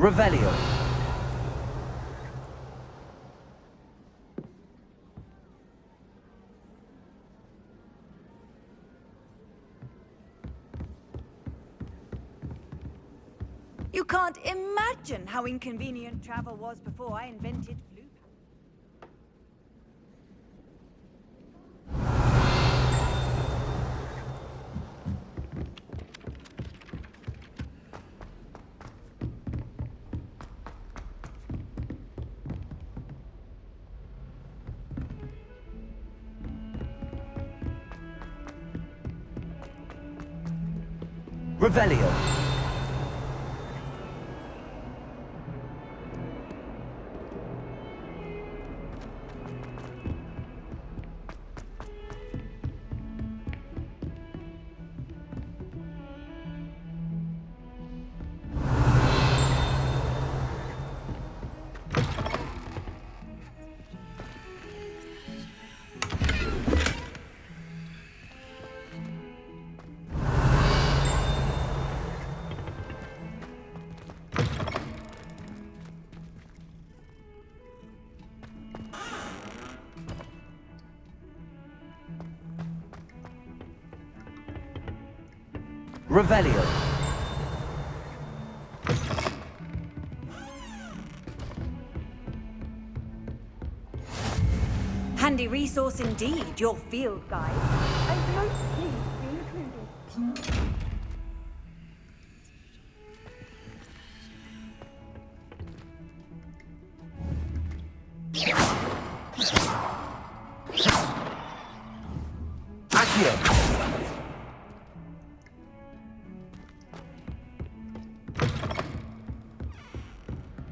Revelio. You can't imagine how inconvenient travel was before I invented flu. Revelio. Revelio. Handy resource indeed, your field guide. I'm most pleased to be included.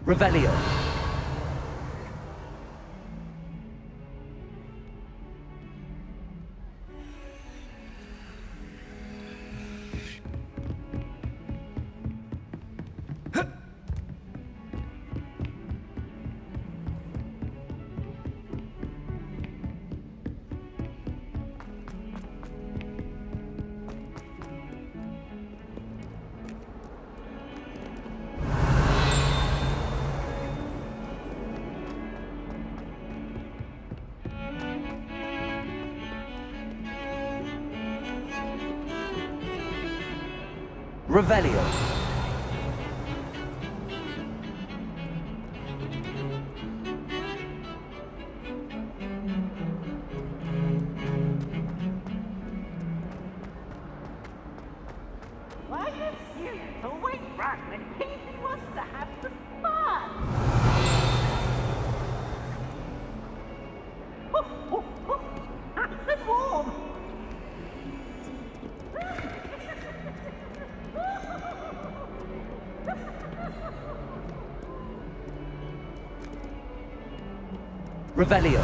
Revelio. Revelio. Why have you always run when Casey wants to have some fun? Nice and warm. Revelio.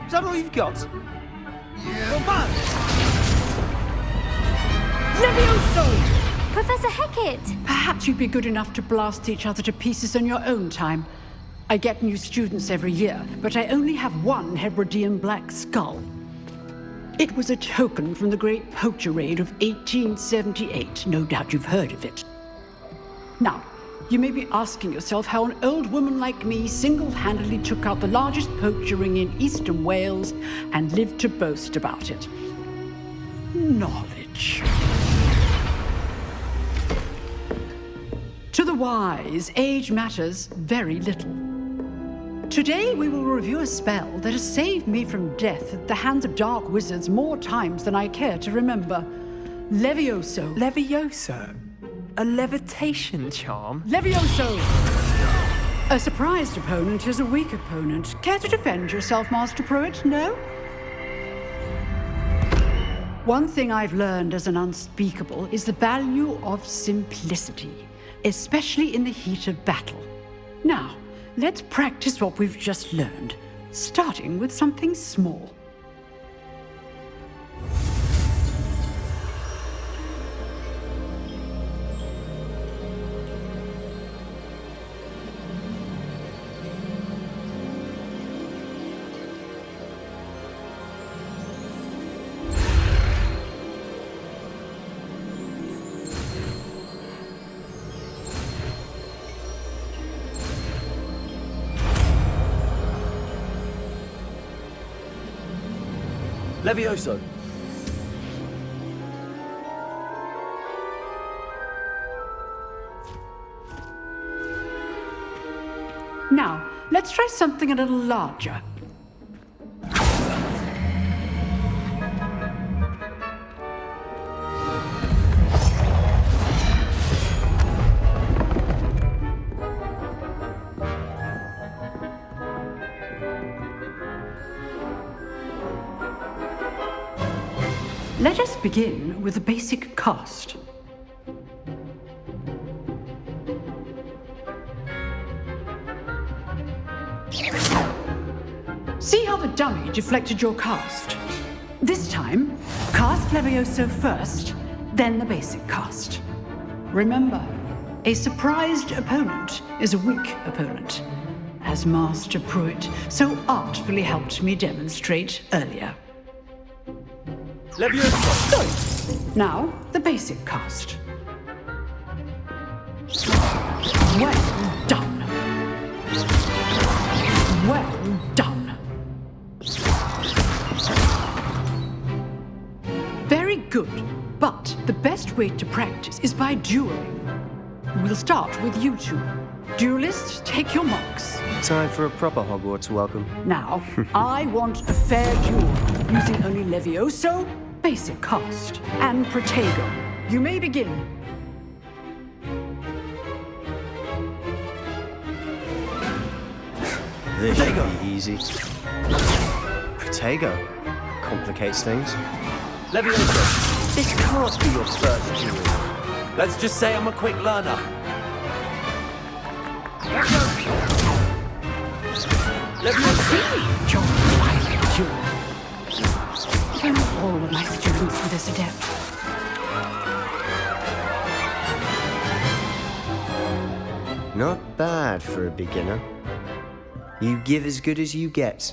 Is that all you've got? Yeah. Levioso! Professor Hecat! Perhaps you'd be good enough to blast each other to pieces in your own time. I get new students every year, but I only have one Hebridean black skull. It was a token from the Great Poacher Raid of 1878. No doubt you've heard of it. Now, you may be asking yourself how an old woman like me single-handedly took out the largest poacher ring in eastern Wales and lived to boast about it. Knowledge. To the wise, age matters very little. Today we will review a spell that has saved me from death at the hands of dark wizards more times than I care to remember. Levioso. Levioso? A levitation charm? Levioso! A surprised opponent is a weak opponent. Care to defend yourself, Master Pruitt? No? One thing I've learned as an unspeakable is the value of simplicity. especially in the heat of battle. Now, let's practice what we've just learned, starting with something small. Levioso. Now, let's try something a little larger. Let us begin with a basic cast. See how the dummy deflected your cast? This time, cast Levioso first, then the basic cast. Remember, a surprised opponent is a weak opponent, as Master Pruitt so artfully helped me demonstrate earlier. Levioso. Good. Now, the basic cast. Well done. Well done. Very good, but the best way to practice is by dueling. We'll start with you two. Duelists, take your marks. Time for a proper Hogwarts welcome. Now, I want a fair duel, using only Levioso, basic cast, and Protego. You may begin. This should be easy. Protego. Complicates things. Levioso. This can't be your first duel. Let's just say I'm a quick learner. John, I duel. They're not all of my students with this adept. Not bad for a beginner. You give as good as you get.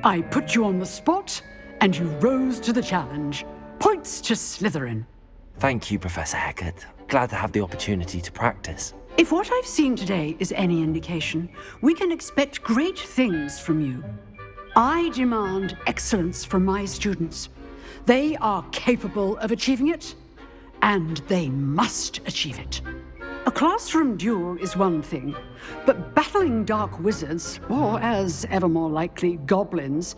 I put you on the spot, and you rose to the challenge. Points to Slytherin. Thank you, Professor Hecat. Glad to have the opportunity to practice. If what I've seen today is any indication, we can expect great things from you. I demand excellence from my students. They are capable of achieving it, and they must achieve it. A classroom duel is one thing, but battling dark wizards, or as ever more likely, goblins,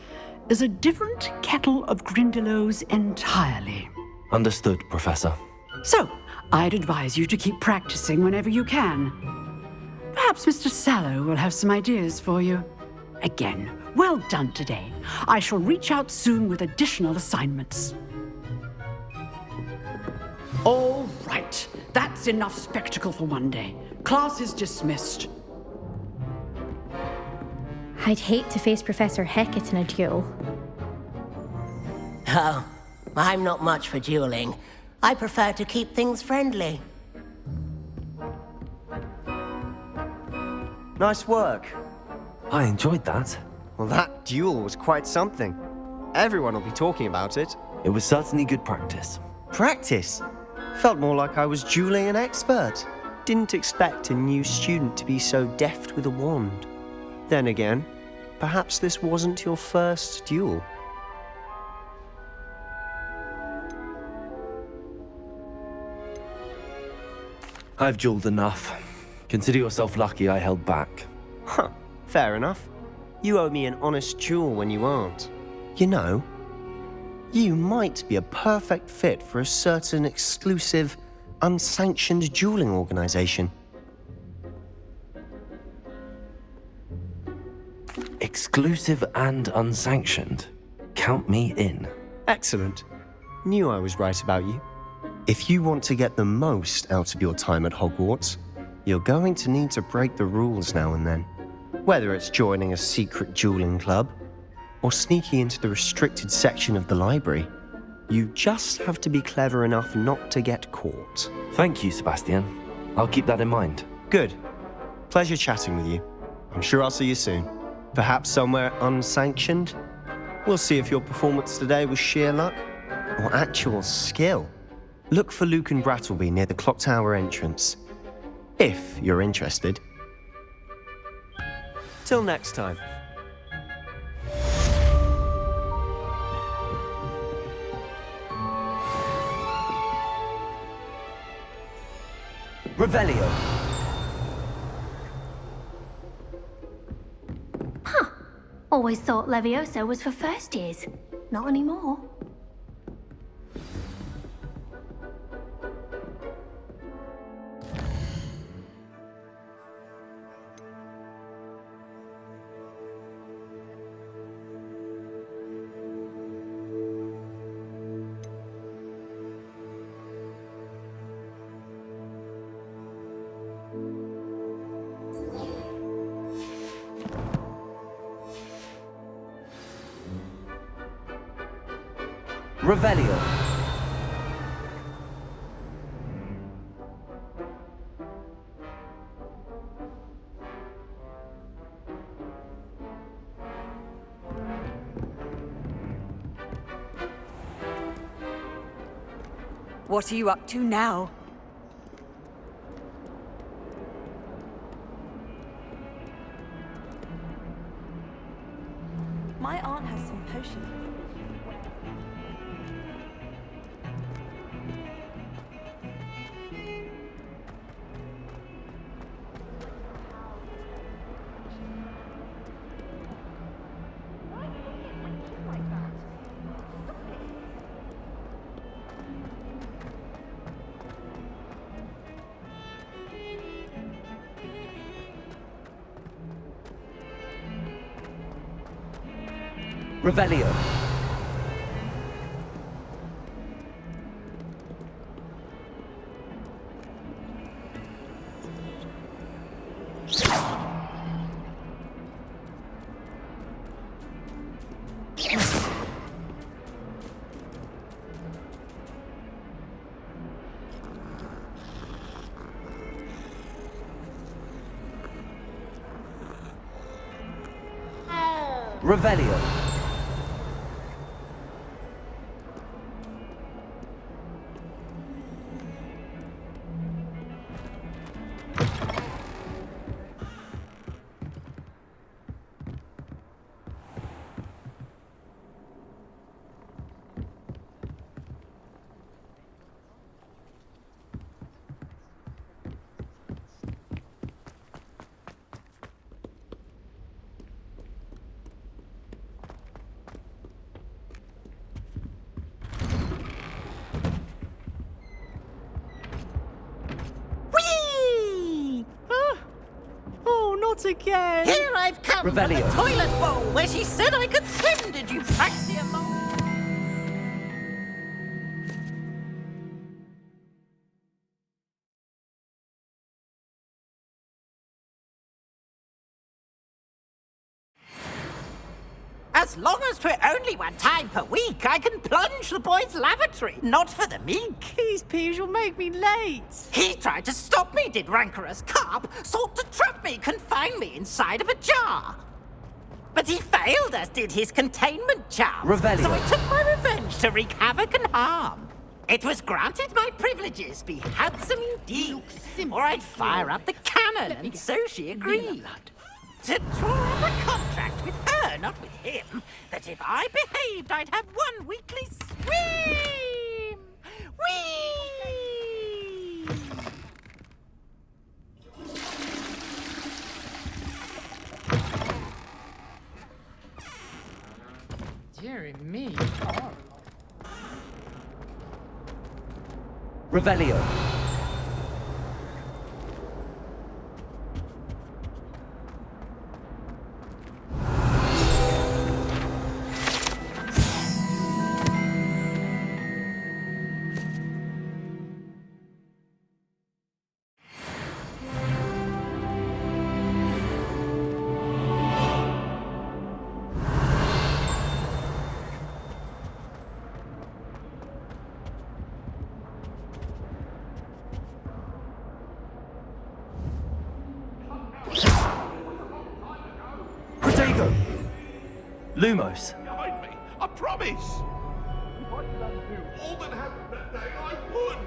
is a different kettle of Grindylows entirely. Understood, Professor. So, I'd advise you to keep practicing whenever you can. Perhaps Mr. Sallow will have some ideas for you. Again, well done today. I shall reach out soon with additional assignments. All right, that's enough spectacle for one day. Class is dismissed. I'd hate to face Professor Hecat in a duel. Oh, I'm not much for dueling. I prefer to keep things friendly. Nice work. I enjoyed that. Well, that duel was quite something. Everyone will be talking about it. It was certainly good practice. Practice? Felt more like I was dueling an expert. Didn't expect a new student to be so deft with a wand. Then again, perhaps this wasn't your first duel. I've dueled enough. Consider yourself lucky I held back. Huh, fair enough. You owe me an honest duel when you aren't. You know, you might be a perfect fit for a certain exclusive, unsanctioned dueling organization. Exclusive and unsanctioned? Count me in. Excellent. Knew I was right about you. If you want to get the most out of your time at Hogwarts, you're going to need to break the rules now and then. Whether it's joining a secret dueling club or sneaking into the restricted section of the library, you just have to be clever enough not to get caught. Thank you, Sebastian. I'll keep that in mind. Good. Pleasure chatting with you. I'm sure I'll see you soon. Perhaps somewhere unsanctioned? We'll see if your performance today was sheer luck or actual skill. Look for Luke and Brattleby near the clock tower entrance, if you're interested. Till next time. Revelio. Always thought Levioso was for first years. Not anymore. Revelio. What are you up to now? My aunt has some potions. Revelio. Revelio. Not again! Here I've come Revelio. from the toilet bowl where she said I could swim. Did you fancy a long... As long as 'twere only one time per week, I can plunge the boy's lavatory. Not for the meek. Please, Peeves, you'll make me late. He tried to stop me, did rancorous carp. Sought to trap me, confine me inside of a jar. But he failed, as did his containment charms. Revelio. So I took my revenge to wreak havoc and harm. It was granted my privileges be handsome indeed, or I'd fire up the cannon, and so she agreed. To draw up a contract with her, not with him, that if I behaved, I'd have one weekly swim! Whee! Dear me. Revelio. Lumos. Behind me, I promise! If I could undo all that happened that day, I would!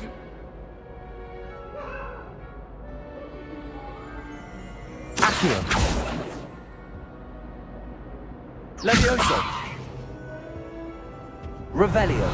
Accio. Levioso. Revelio.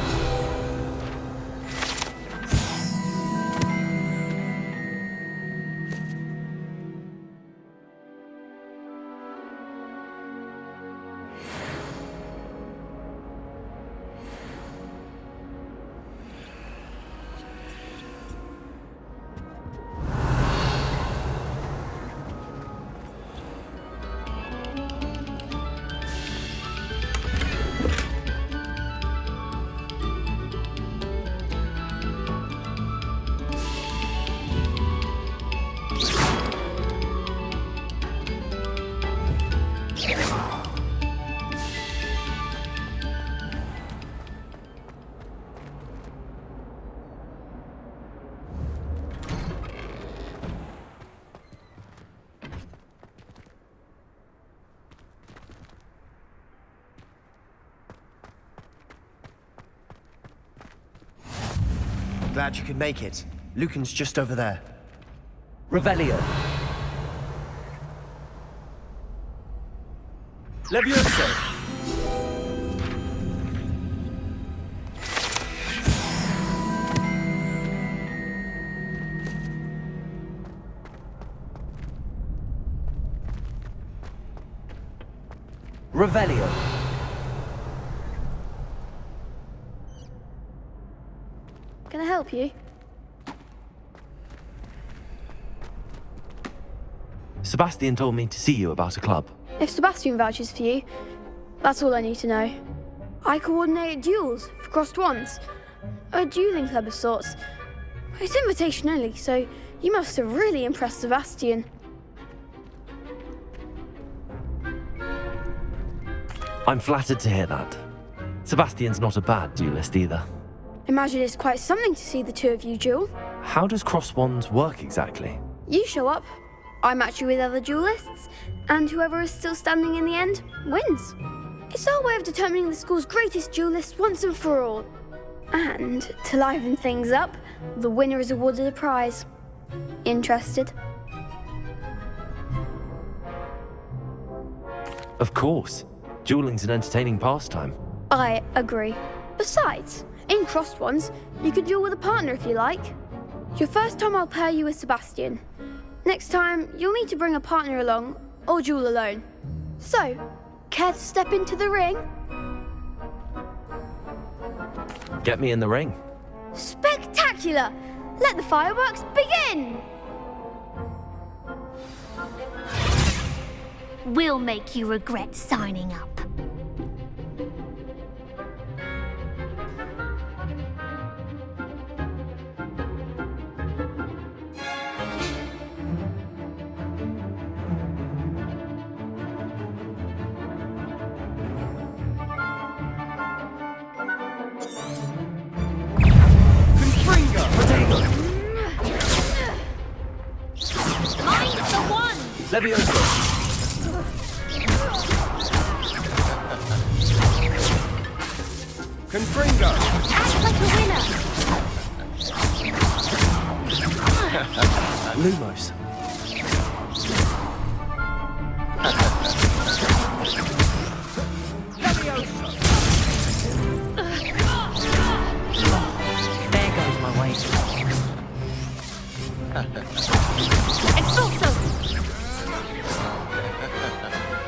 Glad you could make it. Lucan's just over there. Revelio. Levioso. Revelio. Can I help you? Sebastian told me to see you about a club. If Sebastian vouches for you, that's all I need to know. I coordinate duels for crossed wands. A dueling club of sorts. It's invitation only, so you must have really impressed Sebastian. I'm flattered to hear that. Sebastian's not a bad duelist either. Imagine it's quite something to see the two of you duel. How does cross wands work exactly? You show up, I match you with other duelists, and whoever is still standing in the end wins. It's our way of determining the school's greatest duelist once and for all. And to liven things up, the winner is awarded a prize. Interested? Of course. Dueling's an entertaining pastime. I agree. Besides, in crossed ones, you can duel with a partner if you like. Your first time I'll pair you with Sebastian. Next time, you'll need to bring a partner along, or duel alone. So, care to step into the ring? Get me in the ring. Spectacular! Let the fireworks begin! We'll make you regret signing up. Levioso. Confringo. Act like a winner. Lumos. There goes my weight. Expulso.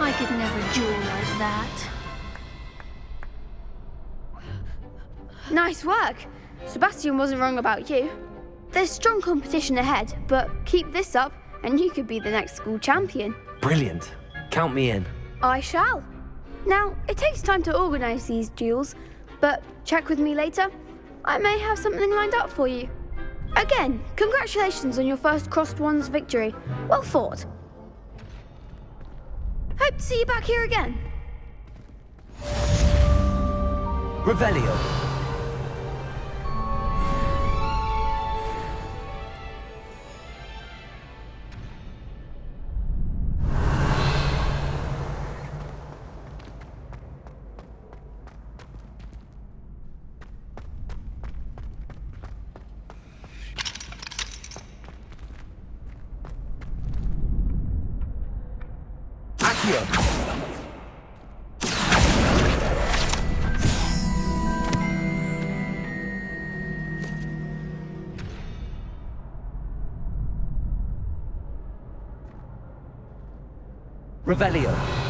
I could never duel like that. Nice work. Sebastian wasn't wrong about you. There's strong competition ahead, but keep this up and you could be the next school champion. Brilliant. Count me in. I shall. Now, it takes time to organise these duels, but check with me later. I may have something lined up for you. Again, congratulations on your first Crossed Wands victory. Well fought. Hope to see you back here again. Revelio. Revelio.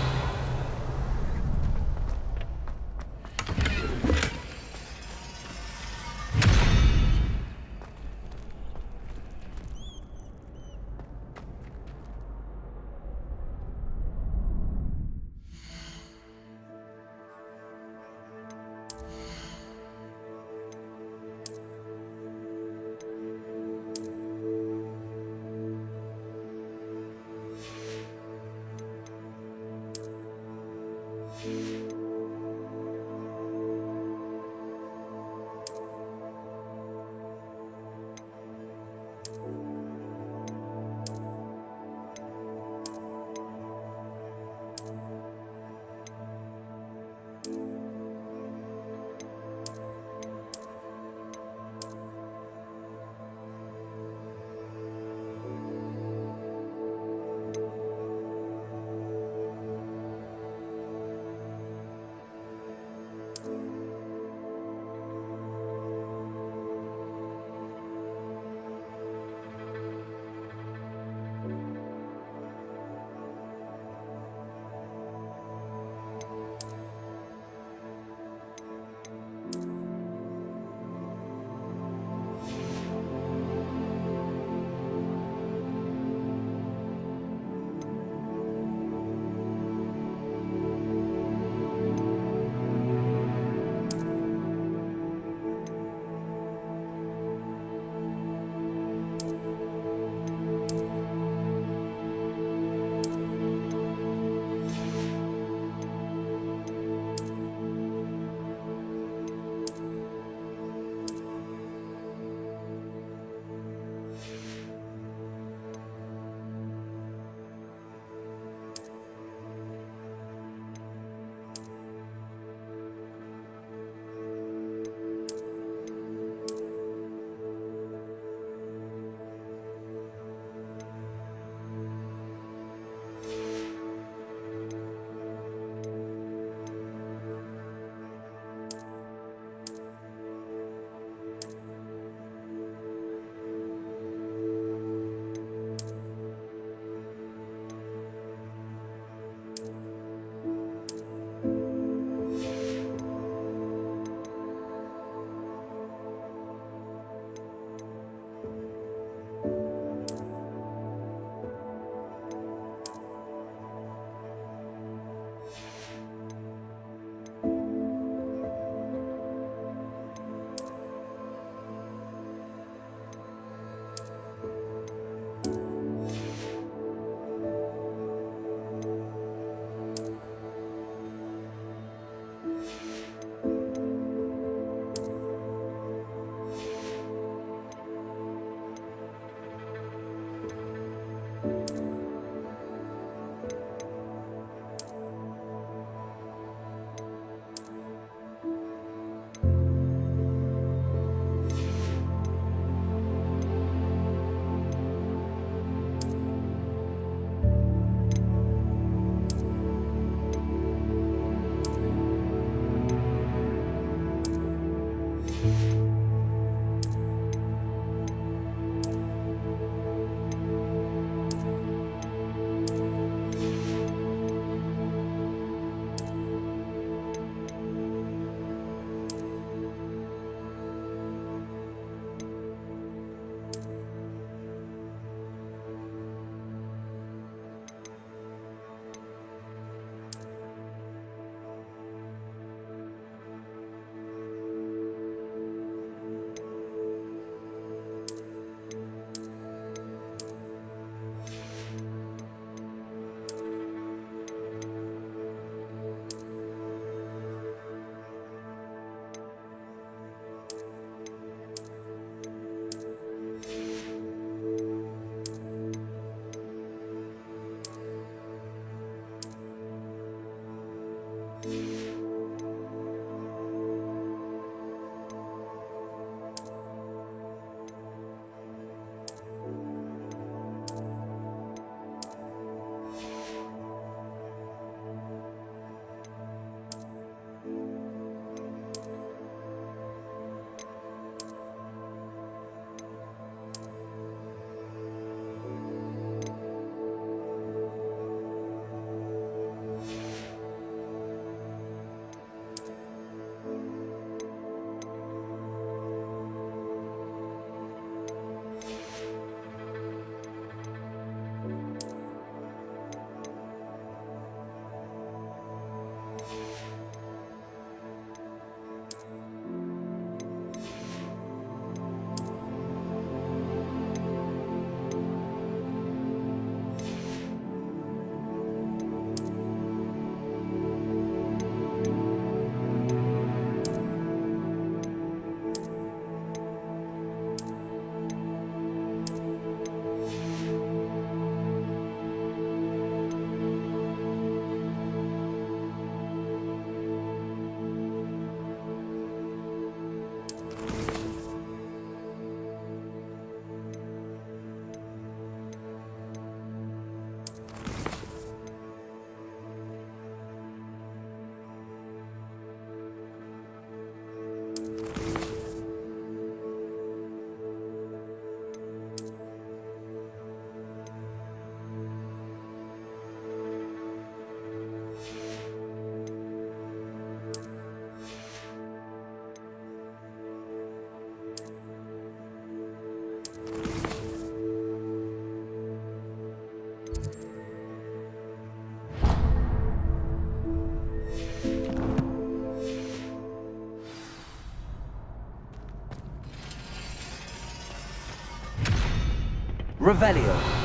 Revelio.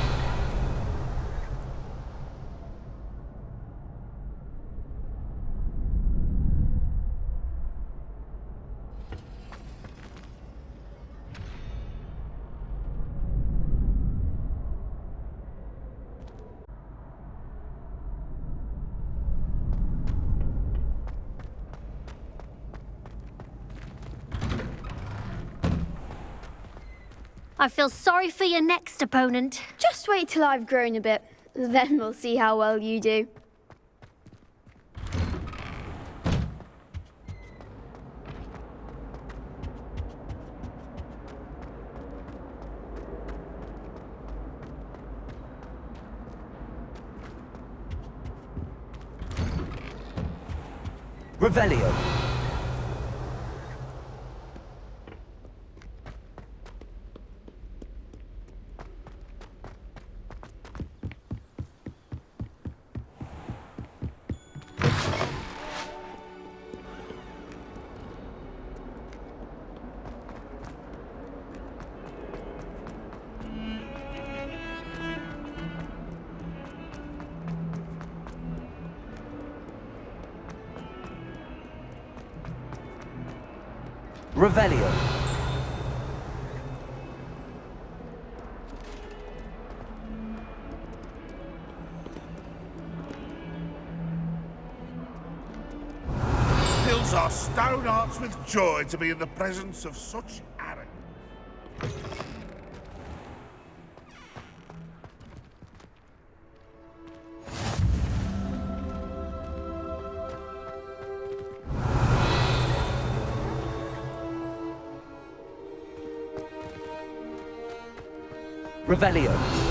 I feel sorry for your next opponent. Just wait till I've grown a bit. Then we'll see how well you do. Revelio. Revelio. Fills our stone hearts with joy to be in the presence of such arrogance. Revelio.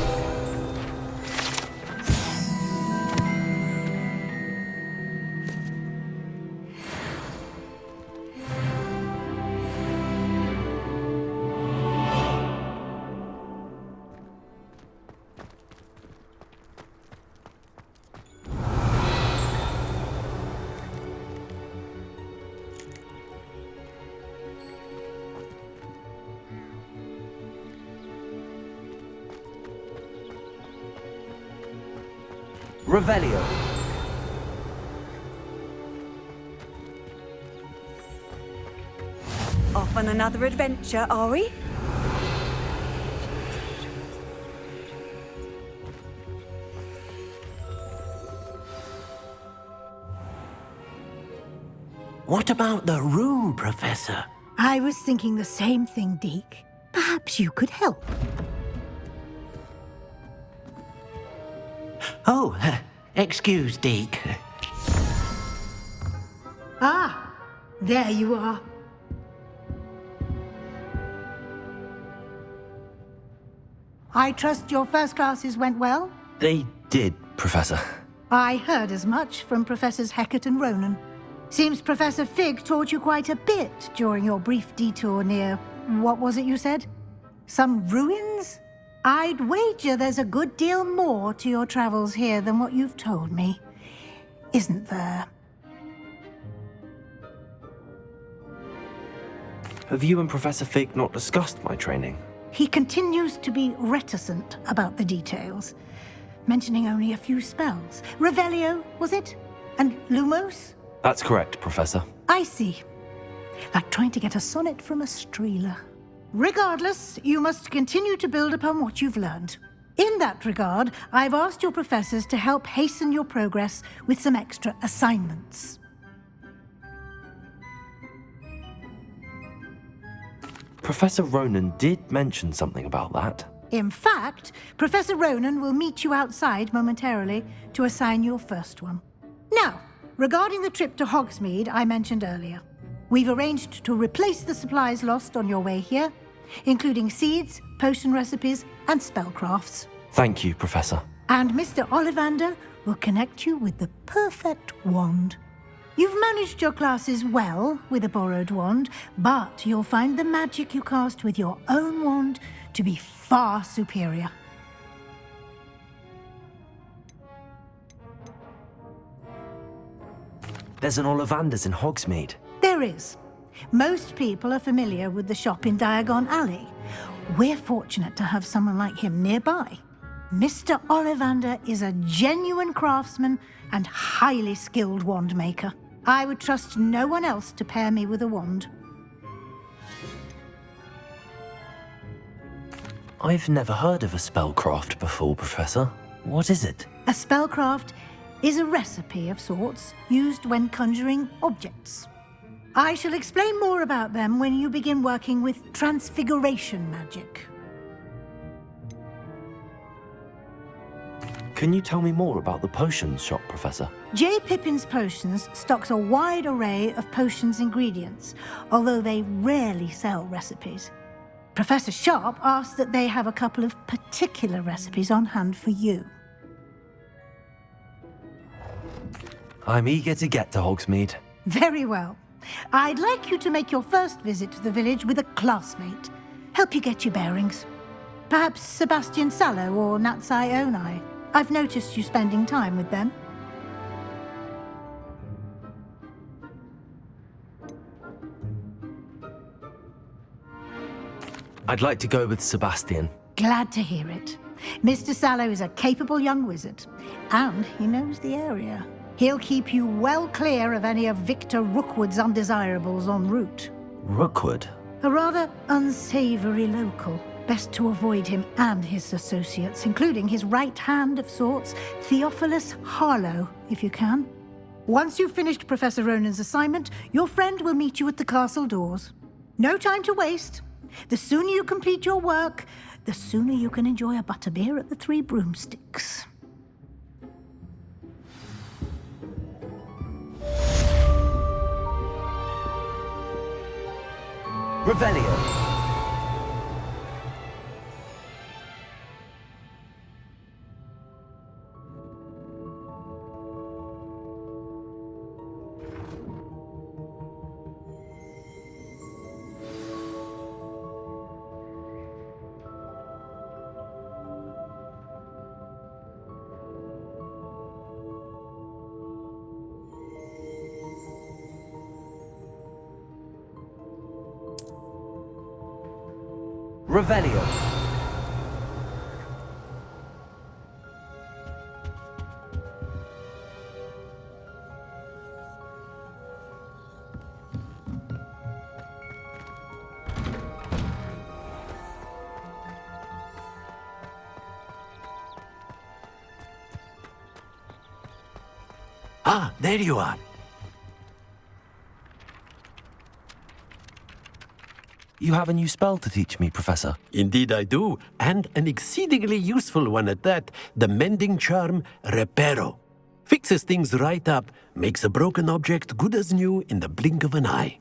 Revelio. Off on another adventure, are we? What about the room, Professor? I was thinking the same thing, Deke. Perhaps you could help. Oh, excuse, Deke. Ah, there you are. I trust your first classes went well? They did, Professor. I heard as much from Professors Hecat and Ronan. Seems Professor Fig taught you quite a bit during your brief detour near... what was it you said? Some ruins? I'd wager there's a good deal more to your travels here than what you've told me. Isn't there? Have you and Professor Fig not discussed my training? He continues to be reticent about the details, mentioning only a few spells. Revelio, was it? And Lumos? That's correct, Professor. I see. Like trying to get a sonnet from a streeler. Regardless, you must continue to build upon what you've learned. In that regard, I've asked your professors to help hasten your progress with some extra assignments. Professor Ronan did mention something about that. In fact, Professor Ronan will meet you outside momentarily to assign your first one. Now, regarding the trip to Hogsmeade I mentioned earlier, we've arranged to replace the supplies lost on your way here, including seeds, potion recipes, and spellcrafts. Thank you, Professor. And Mr. Ollivander will connect you with the perfect wand. You've managed your classes well with a borrowed wand, but you'll find the magic you cast with your own wand to be far superior. There's an Ollivander's in Hogsmeade. There is. Most people are familiar with the shop in Diagon Alley. We're fortunate to have someone like him nearby. Mr. Ollivander is a genuine craftsman and highly skilled wand maker. I would trust no one else to pair me with a wand. I've never heard of a spellcraft before, Professor. What is it? A spellcraft is a recipe of sorts used when conjuring objects. I shall explain more about them when you begin working with transfiguration magic. Can you tell me more about the potions shop, Professor? J. Pippin's Potions stocks a wide array of potions ingredients, although they rarely sell recipes. Professor Sharp asked that they have a couple of particular recipes on hand for you. I'm eager to get to Hogsmeade. Very well. I'd like you to make your first visit to the village with a classmate. Help you get your bearings. Perhaps Sebastian Sallow or Natsai Onai. I've noticed you spending time with them. I'd like to go with Sebastian. Glad to hear it. Mr. Sallow is a capable young wizard, and he knows the area. He'll keep you well clear of any of Victor Rookwood's undesirables en route. Rookwood? A rather unsavory local. Best to avoid him and his associates, including his right hand of sorts, Theophilus Harlow, if you can. Once you've finished Professor Ronan's assignment, your friend will meet you at the castle doors. No time to waste. The sooner you complete your work, the sooner you can enjoy a butterbeer at the Three Broomsticks. Revelio. Revelio. Ah, there you are. You have a new spell to teach me, Professor. Indeed I do, and an exceedingly useful one at that, the mending charm Reparo. Fixes things right up, makes a broken object good as new in the blink of an eye.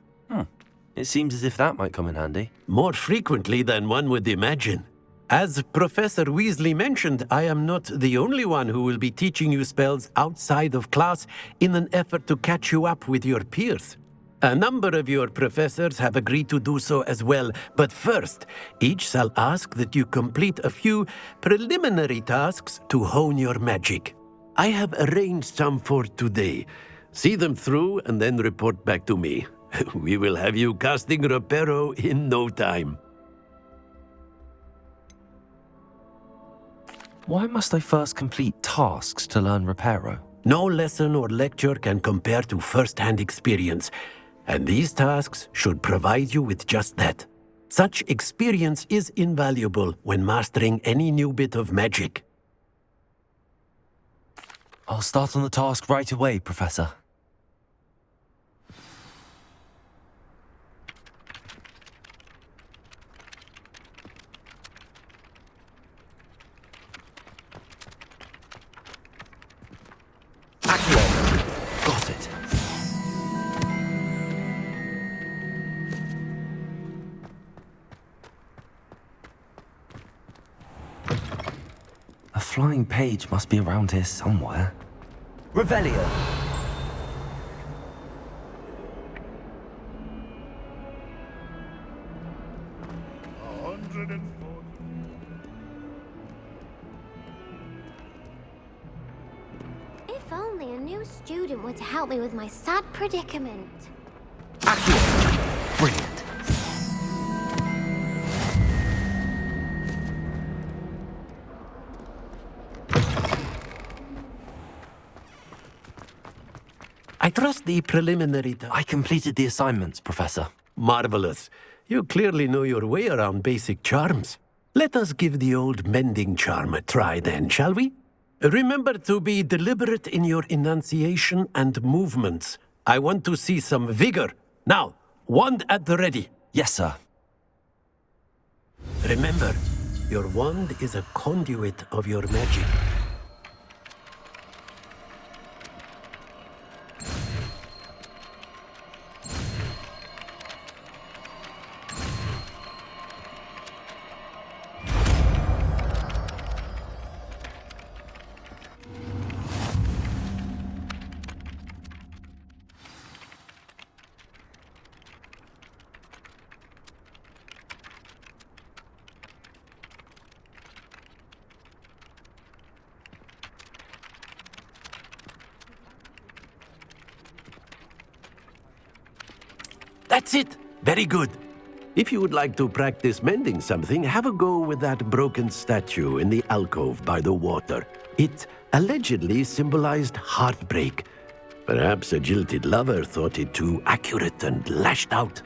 It seems as if that might come in handy. More frequently than one would imagine. As Professor Weasley mentioned, I am not the only one who will be teaching you spells outside of class in an effort to catch you up with your peers. A number of your professors have agreed to do so as well, but first, each shall ask that you complete a few preliminary tasks to hone your magic. I have arranged some for today. See them through and then report back to me. We will have you casting Reparo in no time. Why must I first complete tasks to learn Reparo? No lesson or lecture can compare to first-hand experience. And these tasks should provide you with just that. Such experience is invaluable when mastering any new bit of magic. I'll start on the task right away, Professor. Got it. A flying page must be around here somewhere. Revelio. If only a new student were to help me with my sad predicament. Accio. Brilliant. I trust the preliminary... I completed the assignments, Professor. Marvelous. You clearly know your way around basic charms. Let us give the old mending charm a try then, shall we? Remember to be deliberate in your enunciation and movements. I want to see some vigor. Now, wand at the ready. Yes, sir. Remember, your wand is a conduit of your magic. That's it. Very good. If you would like to practice mending something, have a go with that broken statue in the alcove by the water. It allegedly symbolized heartbreak. Perhaps a jilted lover thought it too accurate and lashed out.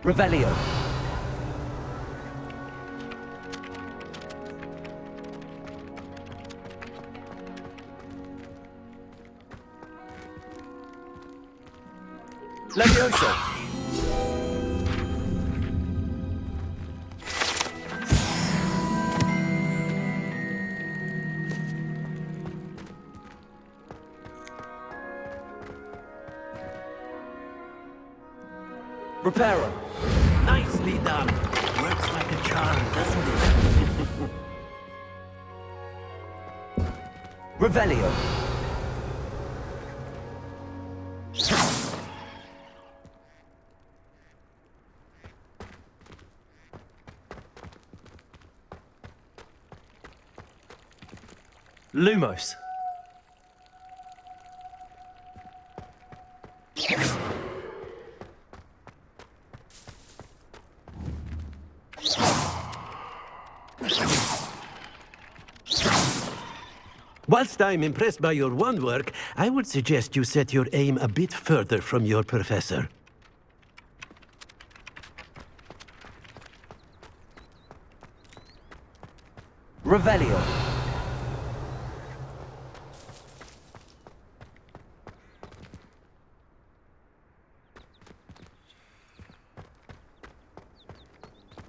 Revelio. Levioso. Reparo. Nicely done. Works like a charm, doesn't it? Revelio. Lumos. Whilst I'm impressed by your wand work, I would suggest you set your aim a bit further from your professor. Revelio.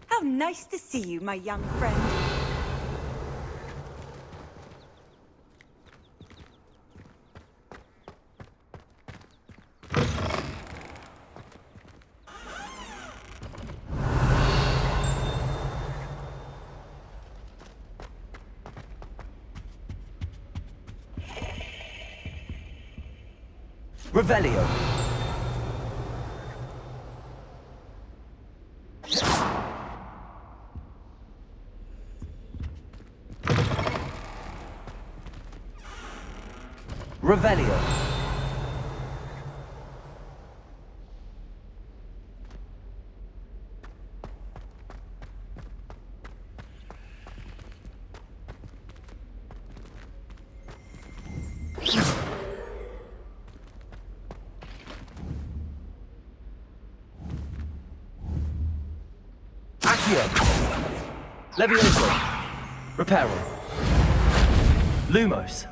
How nice to see you, my young friend. Revelio. Revelio. Accio. Levioso. Reparo. Lumos.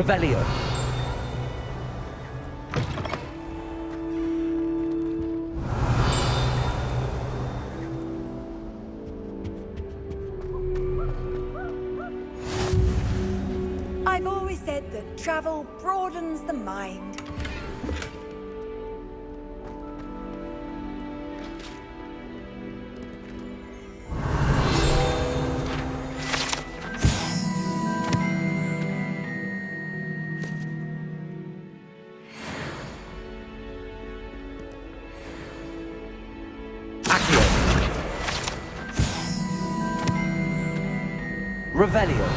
Revelio. I've always said that travel broadens the mind. Revelio.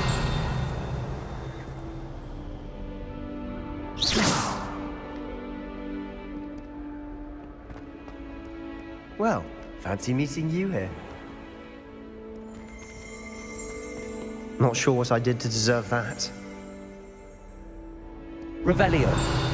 Well, fancy meeting you here. Not sure what I did to deserve that. Revelio.